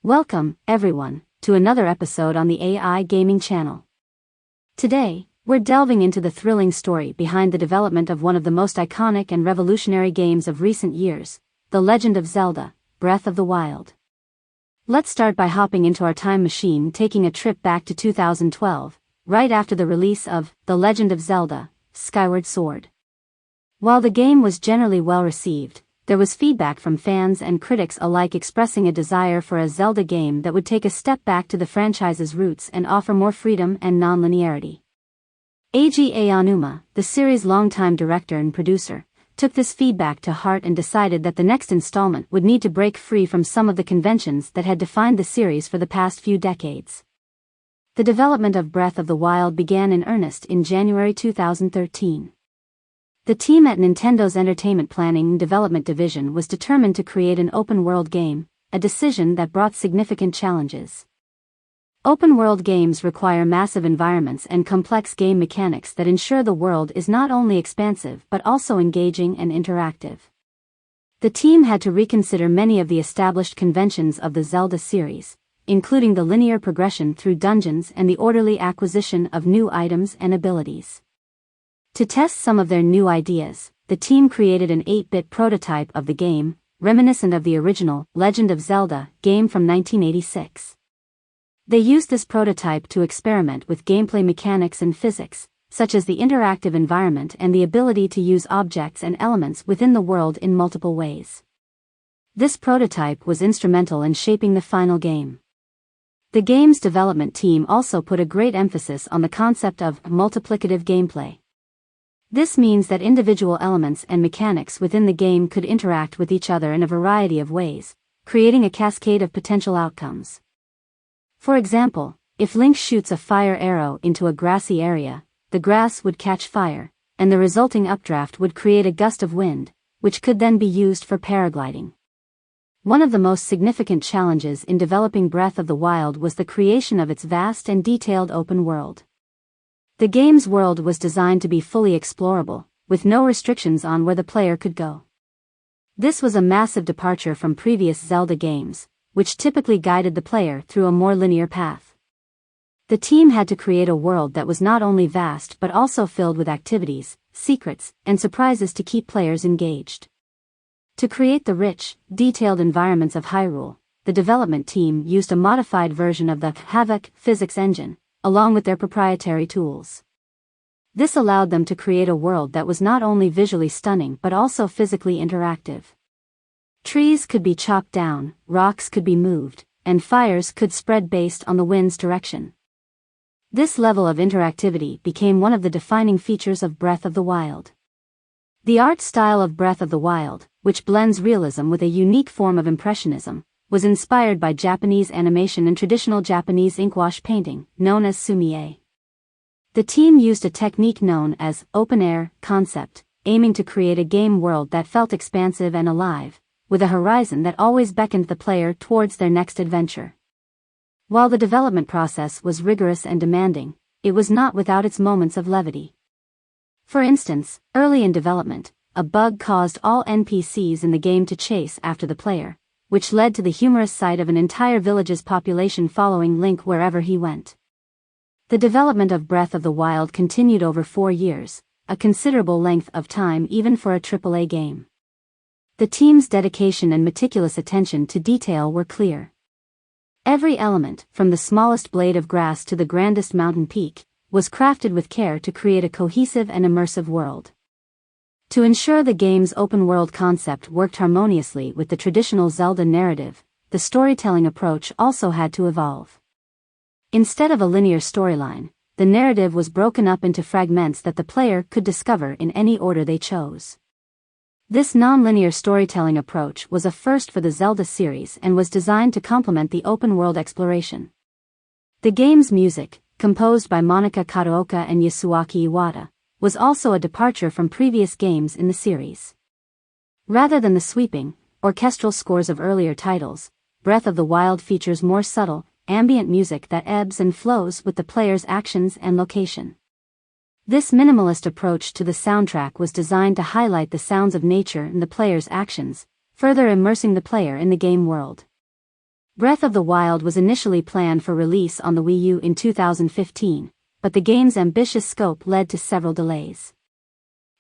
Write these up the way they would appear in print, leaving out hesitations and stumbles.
Welcome, everyone, to another episode on the AI Gaming channel. Today, we're delving into the thrilling story behind the development of one of the most iconic and revolutionary games of recent years, The Legend of Zelda, Breath of the Wild. Let's start by hopping into our time machine, taking a trip back to 2012, right after the release of The Legend of Zelda, Skyward Sword. While the game was generally well received, there was feedback from fans and critics alike expressing a desire for a Zelda game that would take a step back to the franchise's roots and offer more freedom and non-linearity. Eiji Aonuma, the series' longtime director and producer, took this feedback to heart and decided that the next installment would need to break free from some of the conventions that had defined the series for the past few decades. The development of Breath of the Wild began in earnest in January 2013. The team at Nintendo's Entertainment Planning and Development Division was determined to create an open-world game, a decision that brought significant challenges. Open-world games require massive environments and complex game mechanics that ensure the world is not only expansive but also engaging and interactive. The team had to reconsider many of the established conventions of the Zelda series, including the linear progression through dungeons and the orderly acquisition of new items and abilities. To test some of their new ideas, the team created an 8-bit prototype of the game, reminiscent of the original Legend of Zelda game from 1986. They used this prototype to experiment with gameplay mechanics and physics, such as the interactive environment and the ability to use objects and elements within the world in multiple ways. This prototype was instrumental in shaping the final game. The game's development team also put a great emphasis on the concept of multiplicative gameplay. This means that individual elements and mechanics within the game could interact with each other in a variety of ways, creating a cascade of potential outcomes. For example, if Link shoots a fire arrow into a grassy area, the grass would catch fire, and the resulting updraft would create a gust of wind, which could then be used for paragliding. One of the most significant challenges in developing Breath of the Wild was the creation of its vast and detailed open world. The game's world was designed to be fully explorable, with no restrictions on where the player could go. This was a massive departure from previous Zelda games, which typically guided the player through a more linear path. The team had to create a world that was not only vast but also filled with activities, secrets, and surprises to keep players engaged. To create the rich, detailed environments of Hyrule, the development team used a modified version of the Havok physics engine, along with their proprietary tools. This allowed them to create a world that was not only visually stunning but also physically interactive. Trees could be chopped down, rocks could be moved, and fires could spread based on the wind's direction. This level of interactivity became one of the defining features of Breath of the Wild. The art style of Breath of the Wild, which blends realism with a unique form of impressionism, was inspired by Japanese animation and traditional Japanese inkwash painting, known as sumi-e. The team used a technique known as open-air concept, aiming to create a game world that felt expansive and alive, with a horizon that always beckoned the player towards their next adventure. While the development process was rigorous and demanding, it was not without its moments of levity. For instance, early in development, a bug caused all NPCs in the game to chase after the player, which led to the humorous sight of an entire village's population following Link wherever he went. The development of Breath of the Wild continued over 4 years, a considerable length of time even for a AAA game. The team's dedication and meticulous attention to detail were clear. Every element, from the smallest blade of grass to the grandest mountain peak, was crafted with care to create a cohesive and immersive world. To ensure the game's open-world concept worked harmoniously with the traditional Zelda narrative, the storytelling approach also had to evolve. Instead of a linear storyline, the narrative was broken up into fragments that the player could discover in any order they chose. This non-linear storytelling approach was a first for the Zelda series and was designed to complement the open-world exploration. The game's music, composed by Monika Kataoka and Yasuaki Iwata, was also a departure from previous games in the series. Rather than the sweeping, orchestral scores of earlier titles, Breath of the Wild features more subtle, ambient music that ebbs and flows with the player's actions and location. This minimalist approach to the soundtrack was designed to highlight the sounds of nature and the player's actions, further immersing the player in the game world. Breath of the Wild was initially planned for release on the Wii U in 2015, but the game's ambitious scope led to several delays.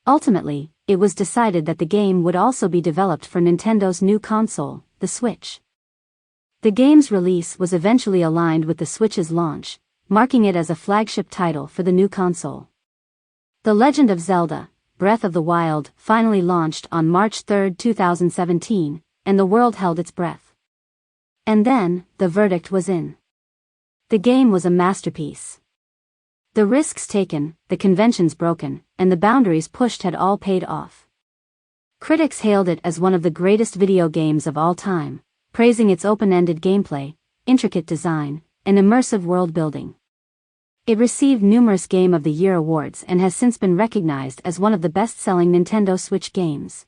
Ultimately, it was decided that the game would also be developed for Nintendo's new console, the Switch. The game's release was eventually aligned with the Switch's launch, marking it as a flagship title for the new console. The Legend of Zelda, Breath of the Wild, finally launched on March 3, 2017, and the world held its breath. And then, the verdict was in. The game was a masterpiece. The risks taken, the conventions broken, and the boundaries pushed had all paid off. Critics hailed it as one of the greatest video games of all time, praising its open-ended gameplay, intricate design, and immersive world-building. It received numerous Game of the Year awards and has since been recognized as one of the best-selling Nintendo Switch games.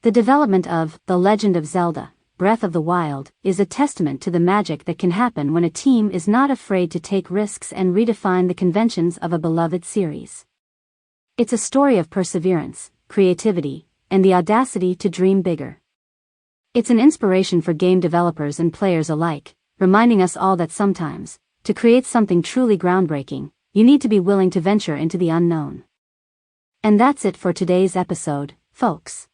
The development of The Legend of Zelda, Breath of the Wild, is a testament to the magic that can happen when a team is not afraid to take risks and redefine the conventions of a beloved series. It's a story of perseverance, creativity, and the audacity to dream bigger. It's an inspiration for game developers and players alike, reminding us all that sometimes, to create something truly groundbreaking, you need to be willing to venture into the unknown. And that's it for today's episode, folks.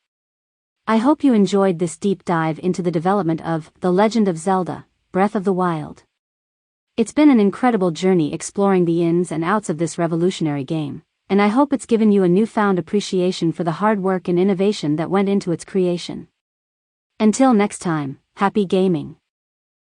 I hope you enjoyed this deep dive into the development of The Legend of Zelda, Breath of the Wild. It's been an incredible journey exploring the ins and outs of this revolutionary game, and I hope it's given you a newfound appreciation for the hard work and innovation that went into its creation. Until next time, happy gaming.